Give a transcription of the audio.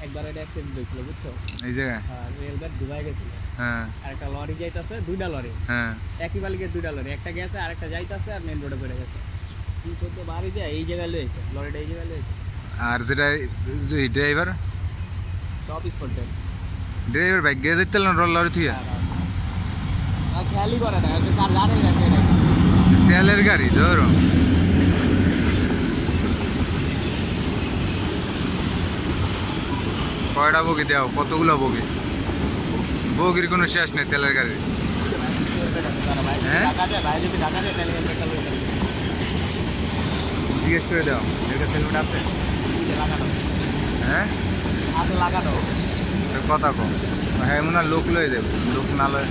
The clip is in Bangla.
একবার এটা অ্যাক্সিডেন্ট হয়েছিল বুঝছো এই জায়গায় রেলগাড়ি ডুবাই গেছিল হ্যাঁ আর একটা লরি যাইতেছে দুইটা লরি হ্যাঁ একই বালিকের দুইটা লরি একটা গেছে আর একটা যাইতেছে আর মেন রোডে পড়ে গেছে কি করতে বাড়ি যায় এই জায়গায় লয়েছে লরিটা এই জায়গায় লয়েছে আর যেটা ড্রাইভার সব স্পট ড্রাইভার বাইক গিয়ে যেতে লরি থুই খেয়ালই করে না তার জানে গেছে তেলের গাড়ি ধরো কয়টা বগি দেও কতগুলো বগি বগির কোনো শেষ নেই তেলের গাড়ি হ্যাঁ জিজ্ঞেস করে দাও এর কাছে হেলমেট আছে হ্যাঁ লাগানো কথা কম হ্যাঁ মনে হয় লোক লয়ে দেব লোক না লয়